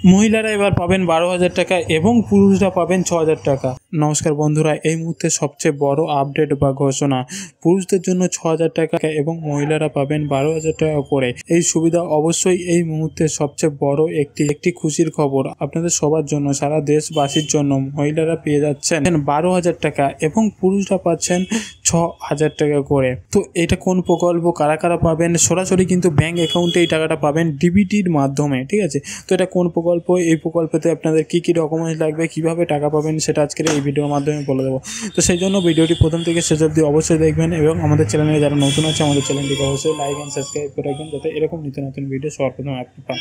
মহিলারা এবার পাবেন 12,000 টাকা এবং পুরুষরা পাবেন 6,000 টাকা। নমস্কার বন্ধুরা, এই মুহূর্তে সবচেয়ে বড় আপডেট বা ঘোষণা, পুরুষদের জন্য 6,000 টাকা এবং মহিলারা পাবেন 12,000 টাকা করে। এই সুবিধা অবশ্যই এই মুহূর্তে সবচেয়ে বড় একটি খুশির খবর আপনাদের সবার জন্য, সারা দেশবাসীর জন্য। মহিলারা পেয়ে যাচ্ছেন 12,000 টাকা এবং পুরুষরা পাচ্ছেন 6,000 টাকা করে। তো এটা কোন প্রকল্প, কারা কারা পাবেন? সরাসরি কিন্তু ব্যাঙ্ক অ্যাকাউন্টে এই টাকাটা পাবেন ডিবিটির মাধ্যমে, ঠিক আছে? তো এটা কোন প্রকল্প, এই প্রকল্পতে আপনাদের কি কি ডকুমেন্টস লাগবে, কিভাবে টাকা পাবেন, সেটা আজকের এই ভিডিওর মাধ্যমে বলে দেবো। তো সেই জন্য ভিডিওটি প্রথম থেকে শেষ অবধি অবশ্যই দেখবেন এবং আমাদের চ্যানেলে যারা নতুন আছে আমাদের চ্যানেলটিকে অবশ্যই লাইক অ্যান্ড সাবস্ক্রাইব করে রাখবেন, যাতে এরকম নিত্য নতুন ভিডিও সবার প্রথমে আপনি পান।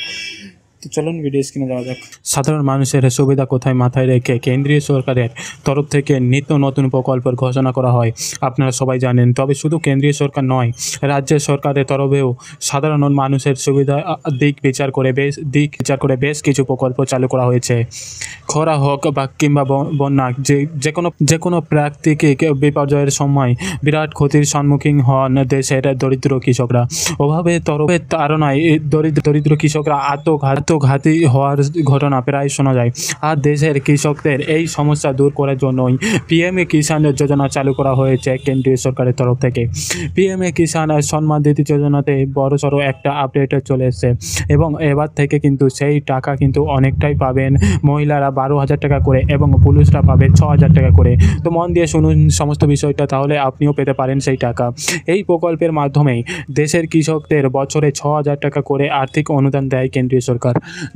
তো চলুন ভিডিও স্ক্রিনে যাওয়া যাক। সাধারণ মানুষের সুবিধা কোথায় মাথায় রেখে কেন্দ্রীয় সরকারের তরফ থেকে নিত্য নতুন প্রকল্পের ঘোষণা করা হয় আপনারা সবাই জানেন। তবে শুধু কেন্দ্রীয় সরকার নয়, রাজ্যের সরকারের তরফেও সাধারণ মানুষের সুবিধা দিক বিচার করে বেশ কিছু প্রকল্প চালু করা হয়েছে। খরা হোক বা কিংবা বন্যা, যে কোনো প্রাকৃতিক বিপর্যয়ের সময় বিরাট ক্ষতির সম্মুখীন হন দেশের দরিদ্র কৃষকরা। অভাবের তাড়নায় দরিদ্র কৃষকরা আত্মঘাতী হওয়ার ঘটনা প্রায় শোনা যায়। আর দেশের কৃষকদের এই সমস্যা দূর করার জন্যই পিএমএ কিষাণ যোজনা চালু করা হয়েছে কেন্দ্রীয় সরকারের তরফ থেকে। পিএমএ কিষাণ সম্মান নিধি যোজনাতে বড়সড় একটা আপডেট চলে এসেছে এবং এবার থেকে কিন্তু সেই টাকা কিন্তু অনেকটাই পাবেন মহিলারা 12,000 টাকা করে এবং পুরুষরা পাবে 6,000 টাকা করে। তো মন দিয়ে শুনুন সমস্ত বিষয়টা, তাহলে আপনিও পেতে পারেন সেই টাকা। এই প্রকল্পের মাধ্যমেই দেশের কৃষকদের বছরে 6,000 টাকা করে আর্থিক অনুদান দেয় কেন্দ্রীয় সরকার।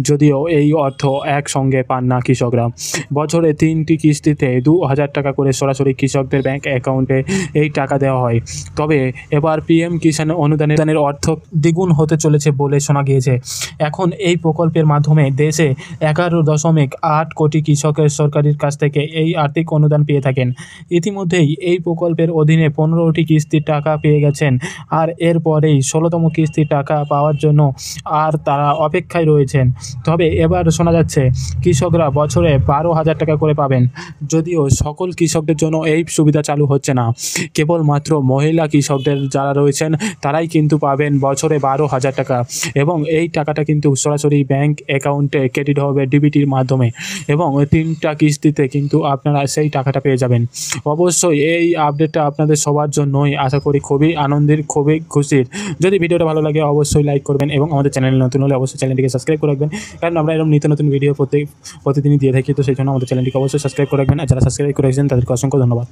যদিও এই অর্থ একসঙ্গে পান না কৃষকরা, বছরে 3টি কিস্তিতে 2,000 টাকা করে সরাসরি কৃষকদের ব্যাংক অ্যাকাউন্টে এই টাকা দেওয়া হয়। তবে এবার পিএম কিষাণ অনুদানের অর্থ দ্বিগুণ হতে চলেছে বলে শোনা গিয়েছে। এখন এই প্রকল্পের মাধ্যমে দেশে 11.8 কোটি কৃষকের সরকারের কাছ থেকে এই আর্থিক অনুদান পেয়ে থাকেন। ইতিমধ্যেই এই প্রকল্পের অধীনে 15টি কিস্তির টাকা পেয়ে গেছেন, আর এরপরেই 16তম কিস্তির টাকা পাওয়ার জন্য আর তারা অপেক্ষায় রয়েছেন। তবে এবার শোনা যাচ্ছে কৃষকরা বছরে 12,000 টাকা করে পাবেন। যদিও সকল কৃষকদের জন্য এই সুবিধা চালু হচ্ছে না, কেবলমাত্র মহিলা কৃষকদের যারা রয়েছেন তারাই কিন্তু পাবেন বছরে 12,000 টাকা এবং এই টাকাটা কিন্তু সরাসরি ব্যাংক অ্যাকাউন্টে ক্রেডিট হবে ডিবিটির মাধ্যমে এবং 3টা কিস্তিতে কিন্তু আপনারা সেই টাকাটা পেয়ে যাবেন। অবশ্যই এই আপডেটটা আপনাদের সবার জন্যই আশা করি খুবই আনন্দের, খুবই খুশির। যদি ভিডিওটা ভালো লাগে অবশ্যই লাইক করবেন এবং আমাদের চ্যানেলে নতুন হলে অবশ্যই চ্যানেলটিকে সাবস্ক্রাইব করে রাখবেন, কারণ আমরা এরকম নিত্য নতুন ভিডিও প্রতিদিনই দিয়ে থাকি। তো সেই জন্য আমাদের চ্যানেলটিকে অবশ্যই সাবস্ক্রাইব করে রাখবেন, আর যারা সাবস্ক্রাইব করে রেখেছেন তাদেরকে অসংখ্য ধন্যবাদ।